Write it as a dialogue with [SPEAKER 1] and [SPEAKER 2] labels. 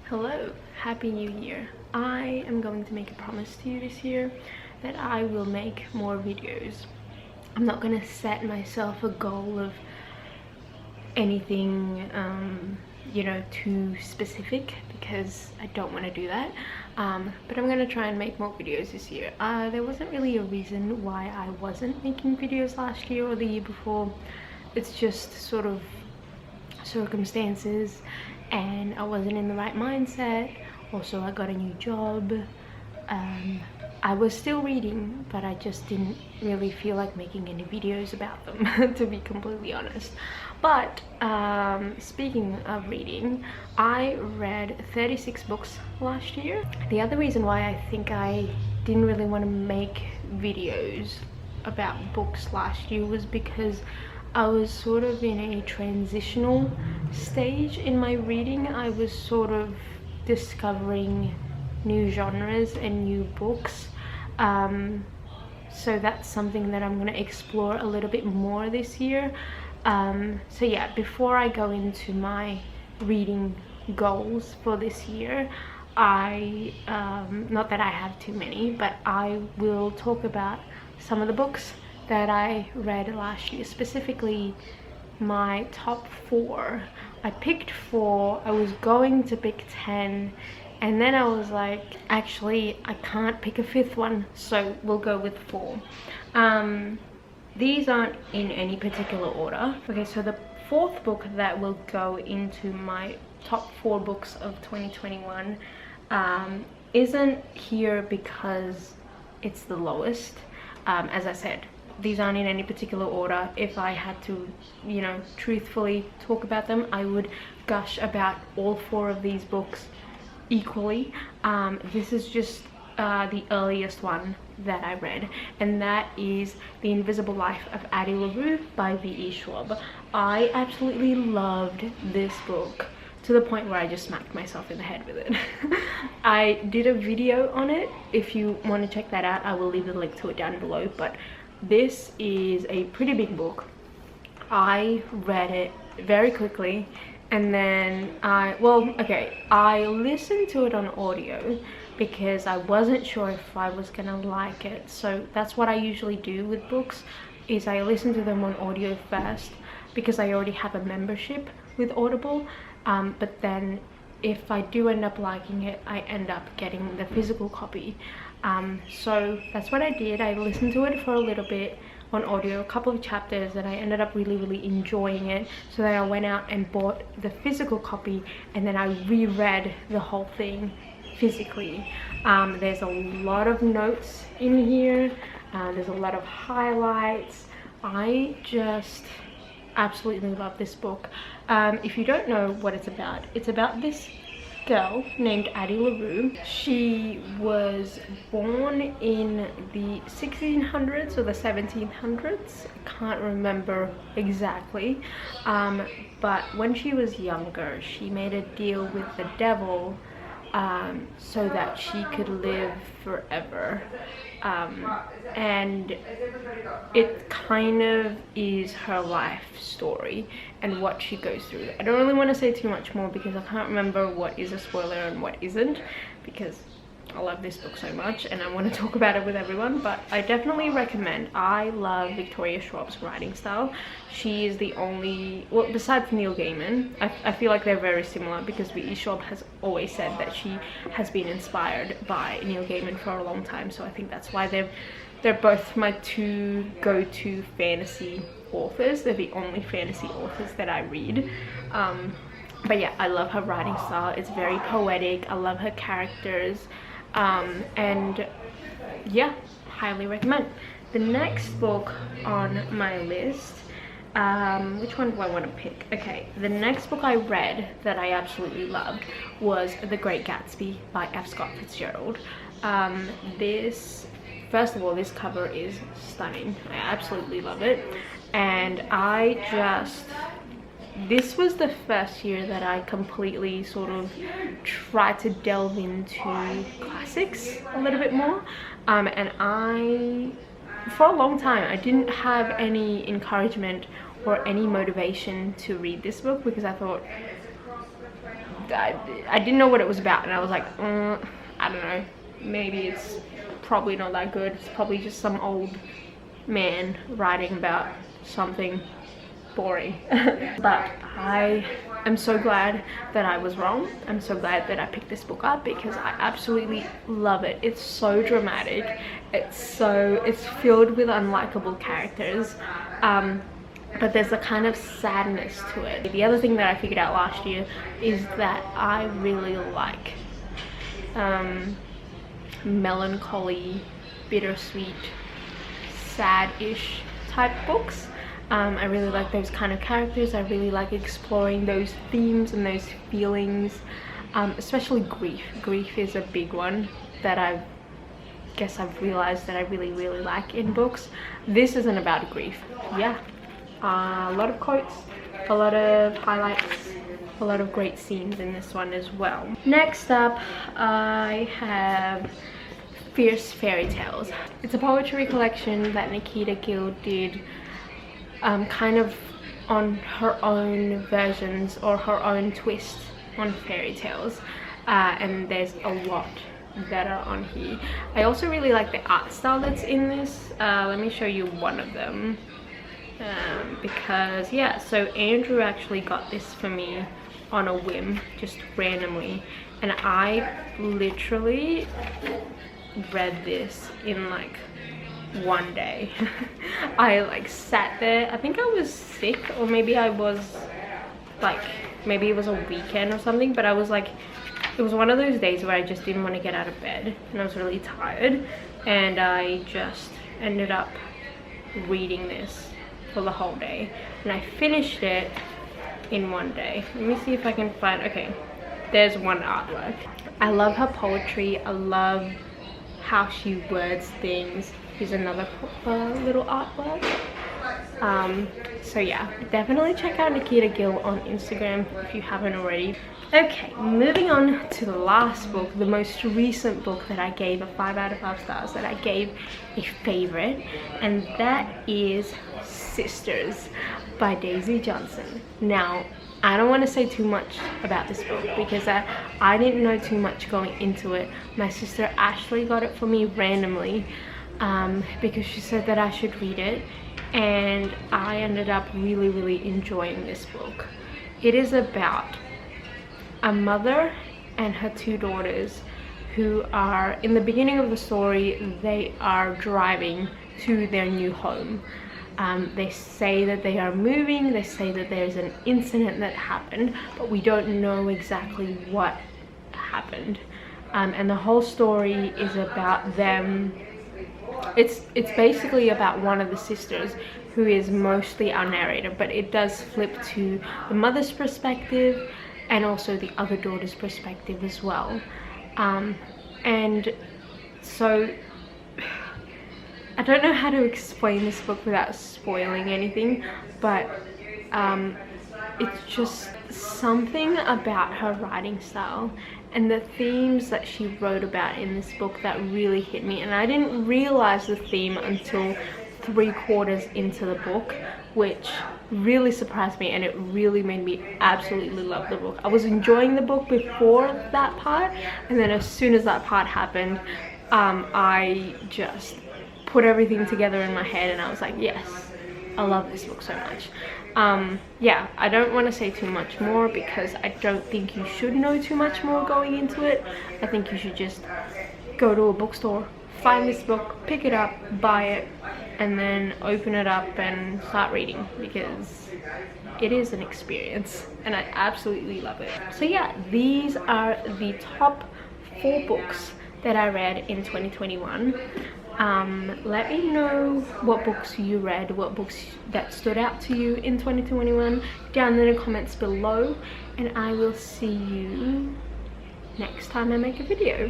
[SPEAKER 1] Hello, Happy New Year. I am going to make a promise to you this year that I will make more videos. I'm not going to set myself a goal of anything too specific, because I don't want to do that, but I'm going to try and make more videos this year. There wasn't really a reason why I wasn't making videos last year or the year before. It's just sort of circumstances, and I wasn't in the right mindset. Also, I got a new job. I was still reading, but I just didn't really feel like making any videos about them to be completely honest. But speaking of reading, I read 36 books last year. The other reason why I think I didn't really want to make videos about books last year was because I was sort of in a transitional stage in my reading. I was sort of discovering new genres and new books, so that's something that I'm going to explore a little bit more this year. So yeah, before I go into my reading goals for this year, not that I have too many, but I will talk about some of the books that I read last year, specifically my top 4. I picked 4, I was going to pick 10, and then I was like, actually I can't pick a 5th one, so we'll go with 4. These aren't in any particular order. Okay, so the 4th book that will go into my top 4 books of 2021 isn't here because it's the lowest. As I said, these aren't in any particular order. If I had to, truthfully talk about them, I would gush about all 4 of these books equally. This is just the earliest one that I read, and that is The Invisible Life of Addie LaRue by V.E. Schwab. I absolutely loved this book to the point where I just smacked myself in the head with it. I did a video on it. If you want to check that out, I will leave the link to it down below, but this is a pretty big book. I read it very quickly, and then I listened to it on audio because I wasn't sure if I was gonna like it. So that's what I usually do with books, is I listen to them on audio first because I already have a membership with Audible, but then if I do end up liking it, I end up getting the physical copy. So that's what I did. I listened to it for a little bit on audio, a couple of chapters, and I ended up really enjoying it. So then I went out and bought the physical copy, and then I reread the whole thing physically. There's a lot of notes in here. There's a lot of highlights. I just absolutely love this book. If you don't know what it's about this girl named Addie LaRue. She was born in the 1600s or the 1700s. I can't remember exactly, but when she was younger, she made a deal with the devil so that she could live forever. And it kind of is her life story and what she goes through. I don't really want to say too much more because I can't remember what is a spoiler and what isn't, because I love this book so much and I want to talk about it with everyone. But I definitely recommend. I love Victoria Schwab's writing style. She is the only, well, besides Neil Gaiman, I feel like they're very similar, because V.E. Schwab has always said that she has been inspired by Neil Gaiman for a long time. So I think that's why they're both my 2 go-to fantasy authors. They're the only fantasy authors that I read. But yeah, I love her writing style. It's very poetic. I love her characters. And yeah, highly recommend. The next book on my list, which one do I want to pick? Okay, the next book I read that I absolutely loved was The Great Gatsby by F. Scott Fitzgerald. First of all, this cover is stunning. I absolutely love it. And this was the first year that I completely sort of tried to delve into classics a little bit more. And for a long time, I didn't have any encouragement or any motivation to read this book, because I thought, I didn't know what it was about, and I was like, I don't know, maybe it's probably not that good. It's probably just some old man writing about something boring. But I am so glad that I was wrong. I'm so glad that I picked this book up because I absolutely love it. It's so dramatic. It's filled with unlikable characters, but there's a kind of sadness to it. The other thing that I figured out last year is that I really like melancholy, bittersweet, sad-ish type books. I really like those kind of characters. I really like exploring those themes and those feelings, especially grief. Grief is a big one that I've realized that I really like in books. This isn't about grief. Yeah, a lot of quotes, a lot of highlights, a lot of great scenes in this one as well. Next up, I have Fierce Fairy Tales. It's a poetry collection that Nikita Gill did kind of on her own versions or her own twist on fairy tales, and there's a lot that are on here. I also really like the art style that's in this. Let me show you one of them, because yeah, so Andrew actually got this for me on a whim, just randomly, and I literally read this in like one day. I like sat there, I think I was sick, or maybe I was like, maybe it was a weekend or something, but I was like, it was one of those days where I just didn't want to get out of bed and I was really tired, and I just ended up reading this for the whole day, and I finished it in one day. Let me see if I can find, okay, there's one artwork. I love her poetry. I love how she words things. Here's another little artwork. So yeah, definitely check out Nikita Gill on Instagram if you haven't already. Okay, moving on to the last book, the most recent book that I gave a 5 out of 5 stars, that I gave a favorite, and that is Sisters by Daisy Johnson. Now, I don't want to say too much about this book because I didn't know too much going into it. My sister Ashley got it for me randomly because she said that I should read it, and I ended up really enjoying this book. It is about a mother and her 2 daughters who are, in the beginning of the story, they are driving to their new home. They say that they are moving, they say that there's an incident that happened, but we don't know exactly what happened. And the whole story is about them. It's basically about one of the sisters, who is mostly our narrator, but it does flip to the mother's perspective and also the other daughter's perspective as well. And so I don't know how to explain this book without spoiling anything, but it's just something about her writing style and the themes that she wrote about in this book that really hit me. And I didn't realize the theme until 3/4 into the book, which really surprised me, and it really made me absolutely love the book. I was enjoying the book before that part, and then as soon as that part happened, I just put everything together in my head, and I was like, yes, I love this book so much. Yeah, I don't want to say too much more because I don't think you should know too much more going into it. I think you should just go to a bookstore, find this book, pick it up, buy it, and then open it up and start reading, because it is an experience and I absolutely love it. So yeah, these are the top 4 books that I read in 2021. Let me know what books you read, what books that stood out to you in 2021 down in the comments below, and I will see you next time I make a video.